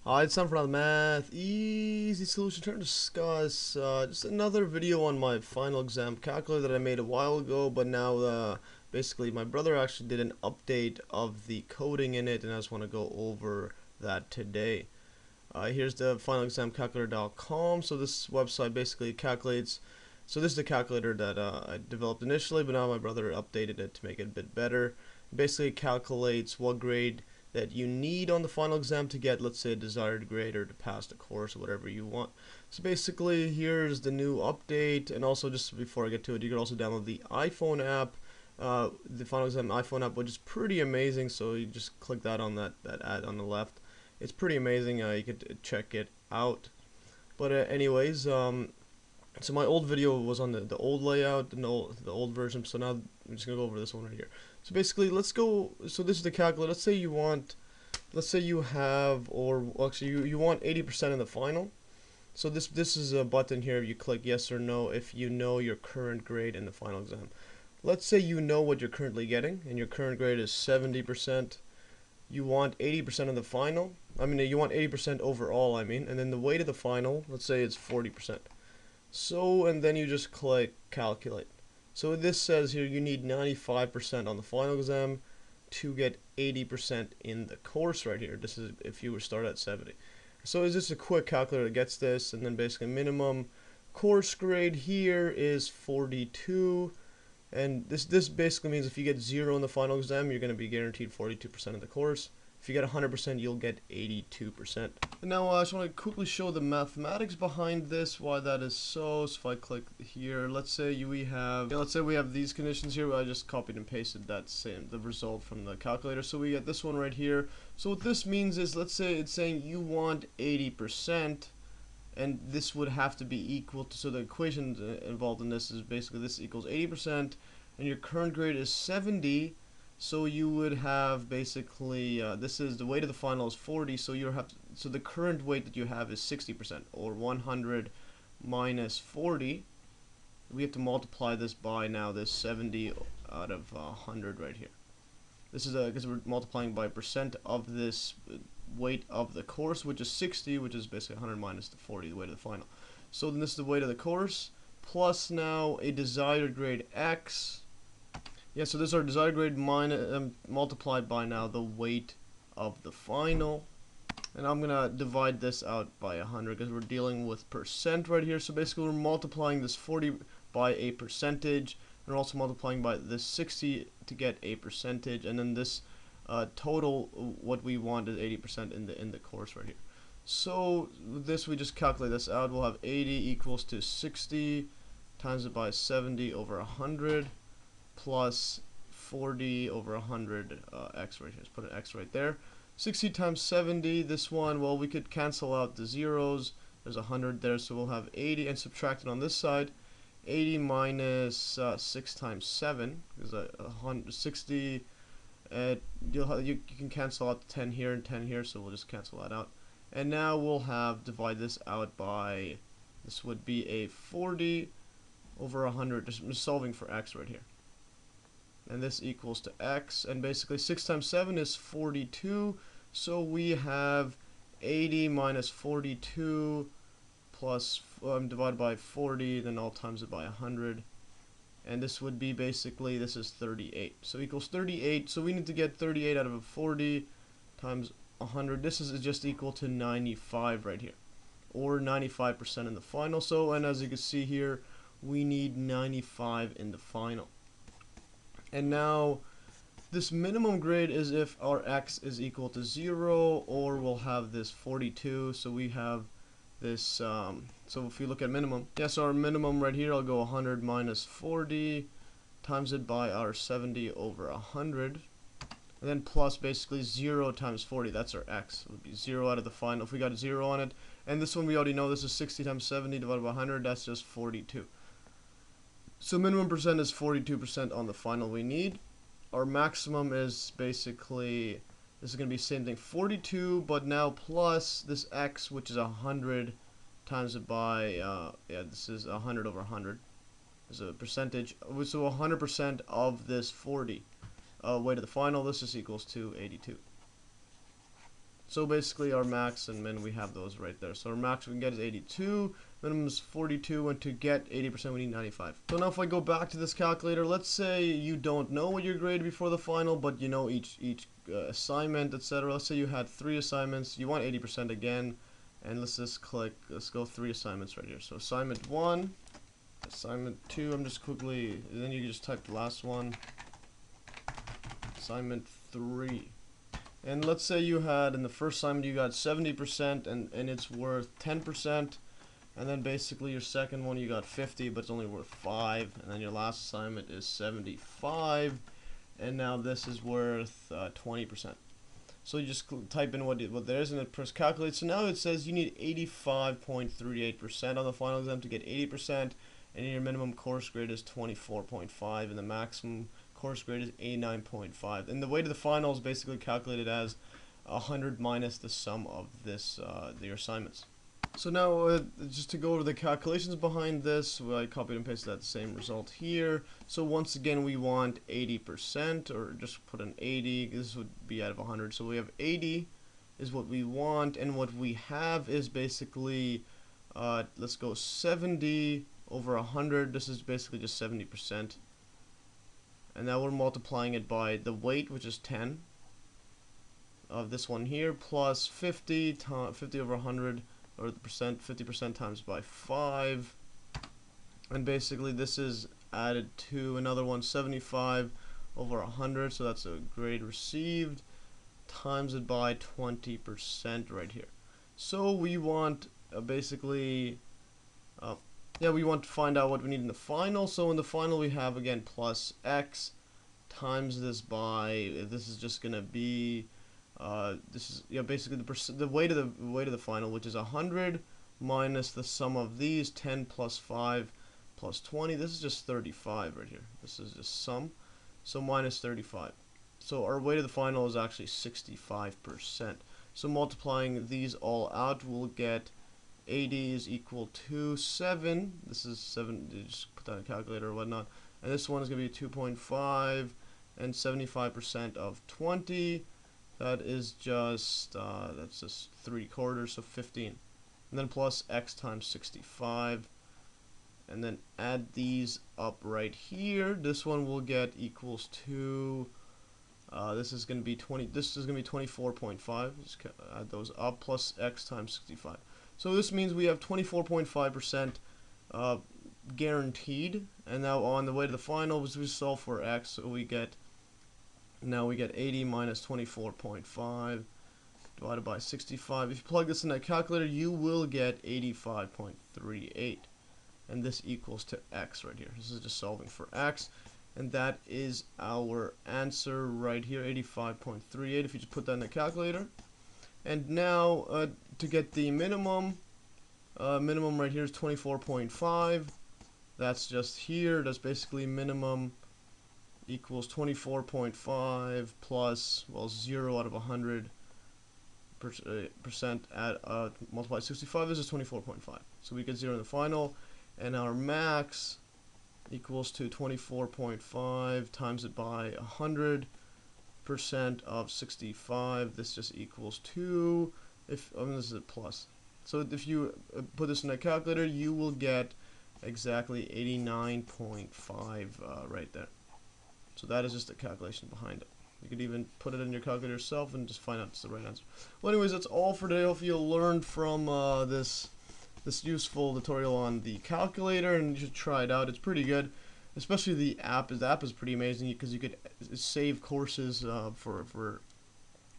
Hi, it's time for another math easy solution. Trying to discuss just another video on my final exam calculator that I made a while ago, but now basically my brother actually did an update of the coding in it, and I just want to go over that today. Here's the finalexamcalculator.com. So this website basically calculates. So this is the calculator that I developed initially, but now my brother updated it to make it a bit better. It basically calculates what grade that you need on the final exam to get, let's say, a desired grade or to pass the course or whatever you want. So basically, here's the new update, and also just before I get to it, you can also download the iPhone app, the final exam iPhone app, which is pretty amazing. So you just click that on that ad on the left. It's pretty amazing. You could check it out. But anyways, so my old video was on the old layout, the old version. So now I'm just gonna go over this one right here. So basically, let's go. So this is the calculator. Let's say you want, let's say you have, or actually you want 80% in the final. So this is a button here. You click yes or no if you know your current grade in the final exam. Let's say you know what you're currently getting, and your current grade is 70%. You want 80% of the final. I mean, you want 80% overall, I mean, and then the weight of the final, let's say it's 40%. So, and then you just click calculate. So this says here you need 95% on the final exam to get 80% in the course right here. This is if you were start at 70. So is this a quick calculator that gets this, and then basically minimum course grade here is 42. And this basically means if you get 0 in the final exam, you're going to be guaranteed 42% of the course. If you get 100%, you'll get 82%. And now I just want to quickly show the mathematics behind this, why that is so. So if I click here, let's say we have these conditions here. I just copied and pasted the result from the calculator. So we get this one right here. So what this means is, let's say it's saying you want 80%. And this would have to be equal to, so the equation involved in this is basically this equals 80%, and your current grade is 70, so you would have basically, this is the weight of the final is 40, so so the current weight that you have is 60%, or 100 minus 40. We have to multiply this by now this 70 out of 100 right here. This is because we're multiplying by percent of this weight of the course, which is 60, which is basically 100 minus the 40, the weight of the final. So then this is the weight of the course, plus now a desired grade x. Yeah, so this is our desired grade minus, multiplied by now the weight of the final. And I'm going to divide this out by 100 because we're dealing with percent right here. So basically we're multiplying this 40 by a percentage. And we're also multiplying by this 60 to get a percentage. And then this total, what we want is 80% in the course right here. So this, we just calculate this out. We'll have 80 equals to 60 times it by 70 over 100 plus 40 over 100 x right here. Let's put an x right there. 60 times 70, this one, well, we could cancel out the zeros. There's 100 there, so we'll have 80 and subtract it on this side. 80 minus 6 times 7 is 60. You can cancel out 10 here and 10 here, so we'll just cancel that out. And now we'll have, divide this out by, this would be a 40 over 100, just solving for x right here. And this equals to x, and basically 6 times 7 is 42, so we have 80 minus 42 plus divided by 40, then I'll times it by 100, and this would be basically, this is 38, so equals 38, so we need to get 38 out of a 40 times 100, this is just equal to 95 right here, or 95% in the final. So, and as you can see here, we need 95 in the final. And now this minimum grade is if our x is equal to 0, or we'll have this 42. So we have this, so if you look at minimum, yes, our minimum right here, I'll go 100 minus 40, times it by our 70 over 100, and then plus basically 0 times 40, that's our x. It would be 0 out of the final if we got a 0 on it. And this one we already know, this is 60 times 70 divided by 100, that's just 42. So minimum percent is 42% on the final we need. Our maximum is basically, this is going to be the same thing, 42, but now plus this x, which is 100, times it by, this is 100 over 100. There's a percentage, so 100% of this 40 weight of the final, this is equals to 82. So basically our max and min, we have those right there. So our max we can get is 82, minimum is 42, and to get 80% we need 95. So now if I go back to this calculator, let's say you don't know what your grade before the final, but you know each assignment, etc. Let's say you had 3 assignments, you want 80% again, and let's go 3 assignments right here. So assignment 1, assignment 2, then you can just type the last one, assignment 3. And let's say you had, in the first assignment you got 70% and it's worth 10%, and then basically your second one you got 50 but it's only worth 5, and then your last assignment is 75, and now this is worth 20%. So you just type in what there is and it press calculate. So now it says you need 85.38% on the final exam to get 80%, and your minimum course grade is 24.5 and the maximum course grade is 89.5. And the way to the final is basically calculated as 100 minus the sum of your assignments. So now just to go over the calculations behind this, I copied and pasted that same result here. So once again we want 80%, or just put an 80, this would be out of 100. So we have 80 is what we want, and what we have is basically, let's go 70 over 100, this is basically just 70%. And now we're multiplying it by the weight, which is 10 of this one here, plus 50 over 100, or the percent, 50% times by 5, and basically this is added to another one, 75 over 100, so that's a grade received, times it by 20% right here. So we want we want to find out what we need in the final. So in the final we have again plus x times this by, this is just gonna be basically the weight of the final, which is 100 minus the sum of these, 10 plus 5 plus 20. This is just 35 right here. This is just sum, so minus 35. So our weight of the final is actually 65%. So multiplying these all out, we'll get 80 is equal to 7. This is 7. You just put that in a calculator or whatnot. And this one is going to be 2.5, and 75% of 20. That is just that's just 3/4, so 15. And then plus x times 65. And then add these up right here. This one will get equals to. This is going to be 20. This is going to be 24.5. Just add those up, plus x times 65. So this means we have 24.5% guaranteed. And now on the way to the final, we solve for x, so we get 80 minus 24.5 divided by 65. If you plug this in that calculator, you will get 85.38, and this equals to x right here. This is just solving for x, and that is our answer right here, 85.38. If you just put that in the calculator. And now to get the minimum right here is 24.5. That's just here. That's basically minimum equals 24.5 plus, well, 0 out of 100 percent at multiply 65. This is 24.5. So we get 0 in the final, and our max equals to 24.5 times it by 100% of 65. This just equals to, this is a plus. So if you put this in a calculator, you will get exactly 89.5 right there. So that is just the calculation behind it. You could even put it in your calculator yourself and just find out it's the right answer. Well, anyways, that's all for today. Hopefully you'll learn from this useful tutorial on the calculator, and you should try it out. It's pretty good, especially the app. The app is pretty amazing because you could save courses for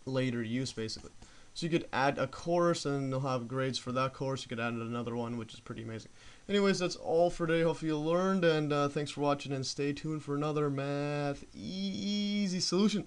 later use, basically. So you could add a course and they'll have grades for that course. You could add another one, which is pretty amazing. Anyways, that's all for today. Hopefully you learned, and thanks for watching, and stay tuned for another Math Easy solution.